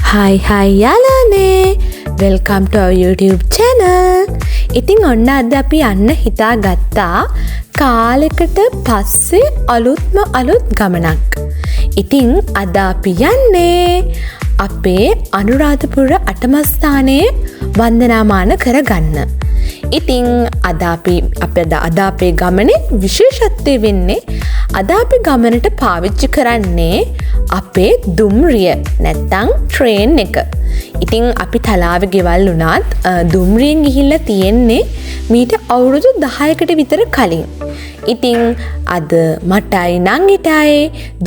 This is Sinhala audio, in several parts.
Hi යාළුවනේ welcome to our YouTube channel. ඉතින් ඔන්න අද අපි යන්න හිතාගත්තා කාලෙකට පස්සේ අලුත් ගමනක්. ඉතින් අද අපි යන්නේ අපේ අනුරාධපුර අටමස්ථානයේ වන්දනාමාන කරගන්න. ඉතින් අද අපේ ගමනේ විශේෂත්වය වෙන්නේ අද අපි ගමනට පාවිච්චි කරන්නේ අපේ දුම්රිය නැත්තං ට්‍රේන් එක. ඉතින් අපි තලාව ගෙවල් වුණත් දුම්රියෙන් ගිහිල්ලා තියෙන්නේ මීට අවුරුදු 10කට විතර කලින්. ඉතින් අද මටයි නංගිටයි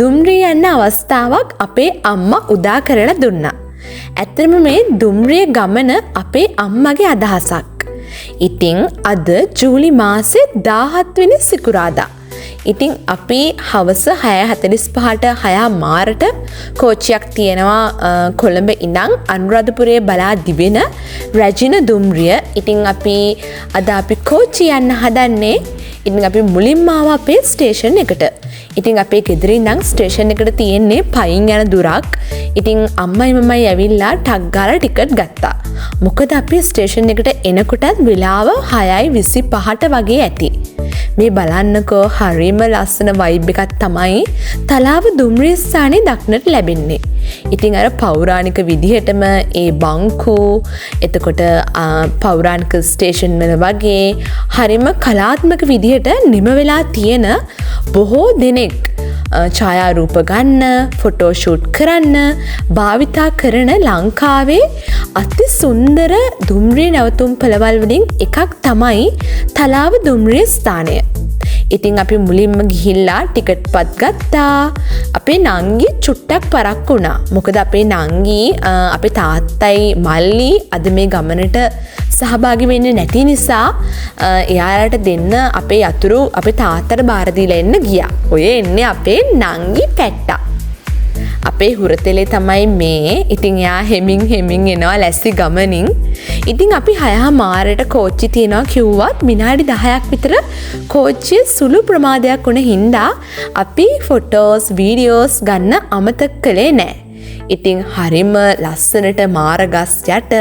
දුම්රිය යන්න අවස්ථාවක් අපේ අම්මා උදා කරලා දුන්නා. ඇත්තටම මේ දුම්රිය ගමන අපේ අම්මගේ අදහසක්. ඉතින් අද ජූලි මාසේ 17 වෙනි සිකුරාදා. ඉතින් අපි හවස 6:45ට 6:00ට කෝච්චියක් තියෙනවා කොළඹ ඉඳන් අනුරාධපුරයේ බලා දිවෙන රැජින දුම්රිය. ඉතින් අපි කෝච්චිය යන්න හදන්නේ. ඉතින් අපි මුලින්ම ආව අපේ ස්ටේෂන් එකට. ඉතින් අපේ ගෙදර ඉඳන් ස්ටේෂන් එකට තියෙන්නේ පයින් යන දුරක්. ඉතින් අම්මයි මමයි ඇවිල්ලා ටක් ගාලා ටිකට් ගත්තා. මොකද අපි ස්ටේෂන් එකට එනකොටත් වෙලාව 6:25ට වගේ ඇති. මේ බලන්නකෝ හරිම ලස්සන වයිබ් එකක් තමයි තලාව දුම්රිය ස්ථානයේ දක්නට ලැබෙන්නේ. ඉතින් අර පෞරාණික විදිහටම ඒ බංකු එතකොට පෞරාණික ස්ටේෂන් වල වගේ හරිම කලාත්මක විදිහට නිම වෙලා තියෙන බොහෝ දෙනෙක් ඡායාරූප ගන්න, ෆොටෝ ෂූට් කරන්න භාවිතා කරන ලංකාවේ අති සුන්දර දුම්රිය නැවතුම් පළවල් වලින් එකක් තමයි තලාව දුම්රිය ස්ථානය. ඉතින් අපි මුලින්ම ගිහිල්ලා ටිකට් පත් ගත්තා. අපේ නංගි චුට්ටක් පරක්කු වුණා. මොකද අපේ නංගි අපේ තාත්තයි මල්ලි අද මේ ගමනට සහභාගී වෙන්නේ නැති නිසා එයාලට දෙන්න අපේ යතුරු අපේ තාත්තට බාර දීලා එන්න ගියා. ඔය එන්නේ අපේ නංගි පැට්ටා. අපේ හුරතලේ තමයි මේ. ඉතින් එයා හෙමින් එනවා ලැස්සි ගමනින්. ඉතින් අපි 6:00ට කෝච්චි තියනවා කිව්වත් විනාඩි 10ක් විතර කෝච්චිය සුළු ප්‍රමාදයක් වුණ හින්දා අපි ෆොටෝස් වීඩියෝස් ගන්න අමතක කළේ නෑ. ඉතින් හරිම ලස්සනට මාරගස් යට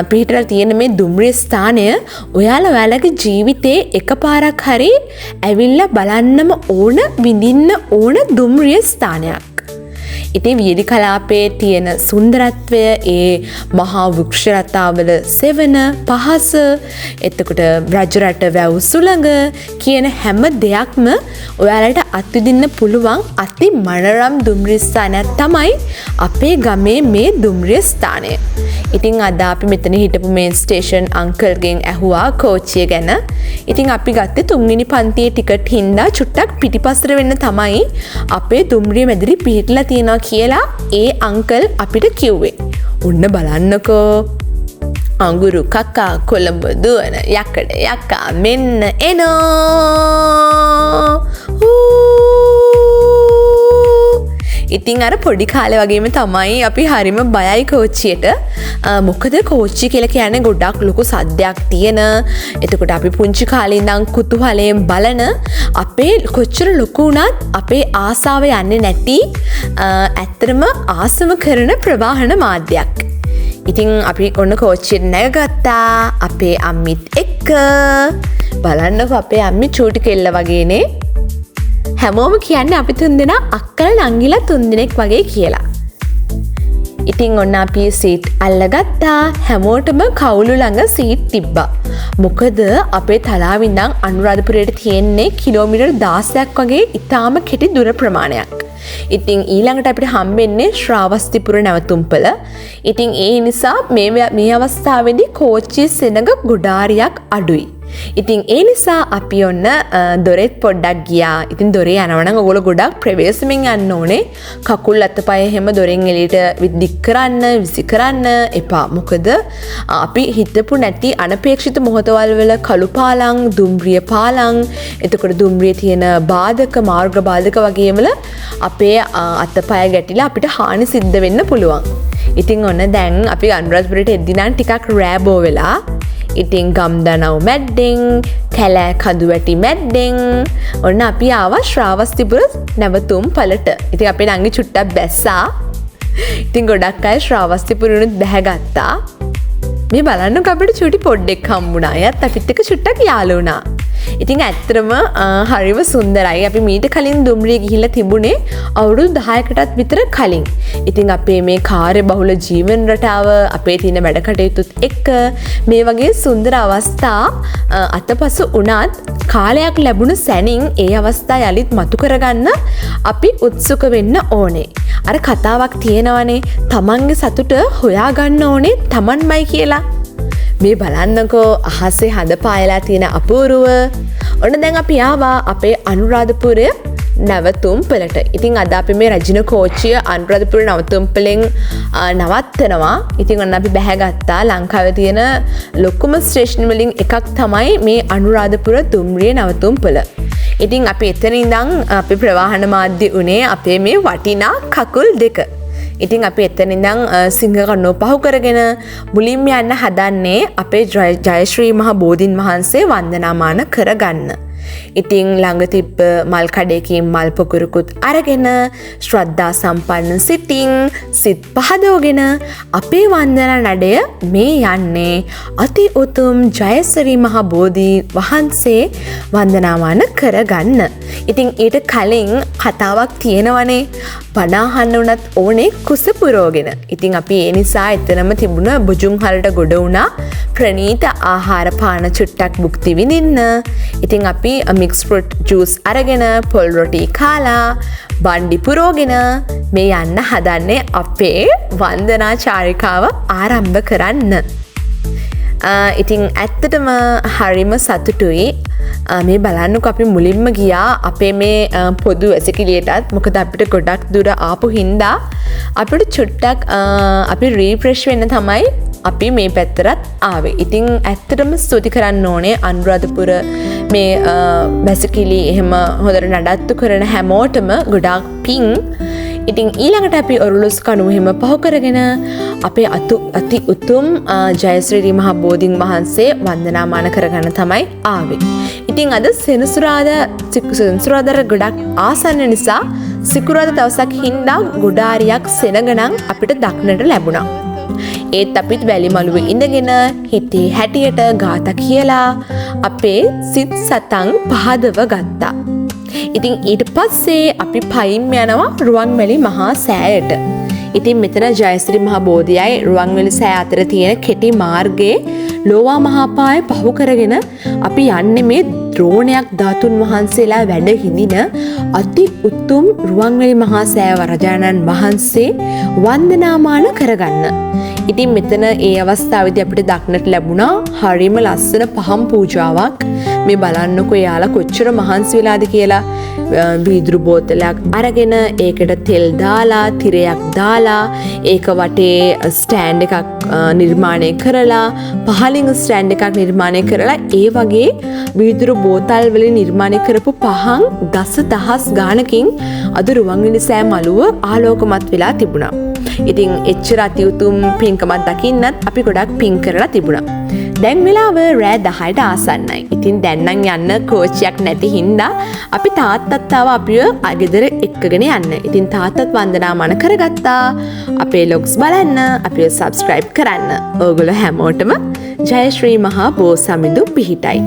පිහිටලා තියෙන මේ දුම්රිය ස්ථානය ඔයාලගේ ජීවිතේ එකපාරක් හරි ඇවිල්ලා බලන්නම ඕන විඳින්න ඕන දුම්රිය ස්ථානයක්. ඉතින් වියලි කලාපයේ තියෙන සුන්දරත්වය, ඒ මහා වෘක්ෂ ලතාවල සෙවන පහස, එතකොට රජරට වැව් සුළඟ කියන හැම දෙයක්ම ඔයාලට අත්විඳින්න පුළුවන් අති මනරම් දුම්රිය ස්ථානයක් තමයි අපේ ගමේ මේ දුම්රිය ස්ථානය. ඉතින් අද අපි මෙතන හිටපු මේ ස්ටේෂන් අංකල්ගෙන් ඇහුවා කෝච්චිය ගැන. ඉතින් අපි ගත්තේ 3 වෙනි පන්තියේ ටිකට් හින්දා චුට්ටක් පිටිපස්සට වෙන්න තමයි අපේ දුම්රිය මැදිරි පිහිටලා තියෙනවා කියලා ඒ අංකල් අපිට කිව්වේ. ඔන්න බලන්නකෝ. අඟුරු කකා කොළඹ දුවන යකඩ යකා මෙන්න එනෝ. ඉතින් අර පොඩි කාලේ වගේම තමයි අපි හරිම බයයි කෝච්චියට. මොකද කෝච්චිය කියලා කියන්නේ ගොඩක් ලොකු සද්දයක් තියෙන. එතකොට අපි පුංචි කාලේ ඉඳන් කුතුහලයෙන් බලන අපේ කොච්චර ලොකු වුණත් අපේ ආසාව යන්නේ නැති ඇත්තටම ආසම කරන ප්‍රවාහන මාධ්‍යයක්. ඉතින් අපි ඔන්න කෝච්චියට නැගගත්තා අපේ අම්මිත් එක්ක. බලන්නකො අපේ අම්මි චූටි කෙල්ල වගේනේ. හැමෝම කියන්නේ අපි 3 දෙනා අක්කල නංගිලා 3 දෙනෙක් වගේ කියලා. ඉතින් ඔන්න අපි සීට් අල්ලගත්තා. හැමෝටම කවුළු ළඟ සීට් තිබ්බා. මොකද අපේ තලාව ඉඳන් අනුරාධපුරයට තියෙන්නේ කිලෝමීටර් 16ක් වගේ ඉතාම කෙටි දුර ප්‍රමාණයක්. ඉතින් ඊළඟට අපිට හම්බෙන්නේ ශ්‍රාවස්තිපුර නැවතුම්පල. ඉතින් ඒ නිසා මේ අවස්ථාවේදී කෝච්චියේ සෙනඟ ගොඩාරියක් අඩුයි. ඉතින් ඒ නිසා අපි ඔන්න දොරෙත් පොඩ්ඩක් ගියා. ඉතින් දොරේ යනවනම් ඔයගොල්ලෝ ගොඩක් ප්‍රවේශමෙන් යන්න ඕනේ. කකුල් අතපය හැම දොරෙන් එළියට දික් කරන්න, විසි කරන්න එපා. මොකද අපි හිතපු නැති අනපේක්ෂිත මොහොතවල් වල කළු පාලං, දුම්රිය පාලං, එතකොට දුම්රියේ තියෙන බාධක, මාර්ග බාධක වගේ වල අපේ අතපය ගැටිලා අපිට හානි සිද්ධ වෙන්න පුළුවන්. ඉතින් ඔන්න දැන් අපි අනුරාධපුරයට එද්දි නම් ටිකක් රෑබෝ වෙලා. ඉතින් ගම්දනව් මැද්දෙන් කැලෑ කඳු වැටි මැද්දෙන් ඔන්න අපි ආවා ශ්‍රාවස්තිපුර නැවතුම් පළට. ඉතින් අපේ නංගි චුට්ටක් බැස්සා. ඉතින් ගොඩක් අය ශ්‍රාවස්ති පුරනුත් බැහැගත්තා. මේ බලන්න අපිට චුටි පොඩ්ඩෙක් හම්බුණා. එයත් අපිත් එක්ක චුට්ටක් යාළු වුණා. ඉතින් ඇත්තටම හරිම සුන්දරයි. අපි මීට කලින් දුම්රිය ගිහිල්ලා තිබුණේ අවුරුදු 10කටත් විතර කලින්. ඉතින් අපේ මේ කාර්ය බහුල ජීවන රටාව අපේ තියෙන වැඩ කටයුතුත් එක්ක මේ වගේ සුන්දර අවස්ථා අතපසු වුණත් කාලයක් ලැබුණු සැනින් ඒ අවස්ථා යලිත් මතු කරගන්න අපි උත්සුක වෙන්න ඕනේ. අර කතාවක් තියෙනවනේ තමන්ගේ සතුට හොයාගන්න ඕනේ තමන්මයි කියලා. මේ බලන්නකෝ අහසේ හඳ පායලා තියෙන අපූරුව. ඔන්න දැන් අපි ආවා අපේ අනුරාධපුරය නැවතුම්පලට. ඉතින් අද අපි මේ රජින කෝච්චිය අනුරාධපුර නැවතුම්පලෙන් නවත්තනවා. ඉතින් ඔන්න අපි බැහැගත්තා ලංකාවේ තියෙන ලොකුම ස්ටේෂන් වලින් එකක් තමයි මේ අනුරාධපුර දුම්රිය නැවතුම්පල. ඉතින් අපි එතන ඉඳන් අපි ප්‍රවාහන මාධ්‍ය උනේ අපේ මේ වටිනා කකුල් දෙක. ඉතින් අපි එතන ඉඳන් සිංහකණුව පහු කරගෙන මුලින්ම යන්න හදන්නේ අපේ ජයශ්‍රී මහ බෝධීන් වහන්සේ වන්දනාමාන කරගන්න. ඉතින් ළඟ තිබ්බ මල් කඩේකින් මල් පොකුරුකුත් අරගෙන ශ්‍රද්ධා සම්පන්න සිතින් සිත් පහදවගෙන අපේ වන්දනා නඩය මේ යන්නේ අති උතුම් ජයශ්‍රී මහ බෝධී වහන්සේ වන්දනාමාන කරගන්න. ඉතින් ඊට කලින් කතාවක් තියෙනවනේ බණ අහන්න උනත් ඕනේ කුස පුරවගෙන. ඉතින් අපි ඒ නිසා එතනම තිබුණ බුජුන් හලට ගොඩ වුණා ප්‍රණීත ආහාර පාන චුට්ටක් භුක්ති විඳින්න. ඉතින් අපි මික්ස් ෆෘට් ජූස් අරගෙන පොල් රොටි කාලා බණ්ඩි පුරවගෙන මේ යන්න හදන්නේ අපේ වන්දනා චාරිකාව ආරම්භ කරන්න. ඉතින් ඇත්තටම හරිම සතුටුයි. මේ බලන්නකො අපි මුලින්ම ගියා අපේ මේ පොදු වැසිකිළියටත්. මොකද අපිට ගොඩක් දුර ආපු හින්දා අපිට චුට්ටක් අපි රීෆ්‍රෙෂ් වෙන්න තමයි අපි මේ පැත්තරත් ආවේ. ඉතින් ඇත්තටම ස්තුති කරන්න ඕනේ අනුරාධපුර මේ වැසිකිළි එහෙම හොඳට නඩත්තු කරන හැමෝටම ගොඩාක් පිං. ඉතින් ඊළඟට අපි ඔරලොස් කණුව එහෙම පහු කරගෙන අපේ අති උතුම් ජයශ්‍රී මහ බෝධීන් වහන්සේ වන්දනාමාන කරගන්න තමයි ආවේ. ඉතින් අද සෙනසුරාදා ගොඩක් ආසන්න නිසා සිකුරාදා දවසක් හින්දා ගොඩාරියක් සෙනගනම් අපිට දක්නට ලැබුණා. ඒත් අපිත් වැලි මළුවේ ඉඳගෙන හිතේ හැටියට ගාථා කියලා අපේ සිත් සතන් පහදව ගත්තා. ඉතින් ඊට පස්සේ අපි පයින් යනවා රුවන්වැලි මහා සෑයට. ඉතින් මෙතන ජයශ්‍රී මහ බෝධියයි රුවන්වැලි සෑ අතර තියෙන කෙටි මාර්ගයේ ලෝවා මහාපාය පහු කරගෙන අපි යන්නේ මේ ද්‍රෝණයක් ධාතුන් වහන්සේලා වැඩ හිඳින අති උතුම් රුවන්වැලි මහා සෑ වරජාණන් වහන්සේ වන්දනාමාන කරගන්න. ඉතින් මෙතන ඒ අවස්ථාවේදී අපිට දක්නට ලැබුණා හරිම ලස්සන පහම් පූජාවක්. මේ බලන්නකෝ යාලා කොච්චර මහන්සි වෙලාද කියලා. වීදුරු බෝතලයක් අරගෙන ඒකට තෙල් දාලා තිරයක් දාලා ඒක වටේ ස්ටෑන්ඩ් එකක් නිර්මාණය කරලා පහලින් ස්ටෑන්ඩ් එකක් නිර්මාණය කරලා ඒ වගේ වීදුරු බෝතල් වලින් නිර්මාණය කරපු පහන් දසදහස් ගාණකින් අද රුවන්වැලි සෑ මළුව ආලෝකමත් වෙලා තිබුණා. ඉතින් එච්චර අති උතුම් පින්කමක් දකින්නත් අපි ගොඩක් පින් කරලා තිබුණා. දැන් වෙලාව රෑ 10ට ආසන්නයි. ඉතින් දැන් නම් යන්න කෝච්චියක් නැති හින්දා අපි තාත්තත් ආව අපිව ගෙදර එක්කගෙන යන්න. ඉතින් තාත්තත් වන්දනාමාන කරගත්තා. අපේ ලොග්ස් බලන්න, අපිව සබ්ස්ක්‍රයිබ් කරන්න. ඕගොල්ලෝ හැමෝටම ජයශ්‍රී මහා බෝසමිඳු පිහිටයි.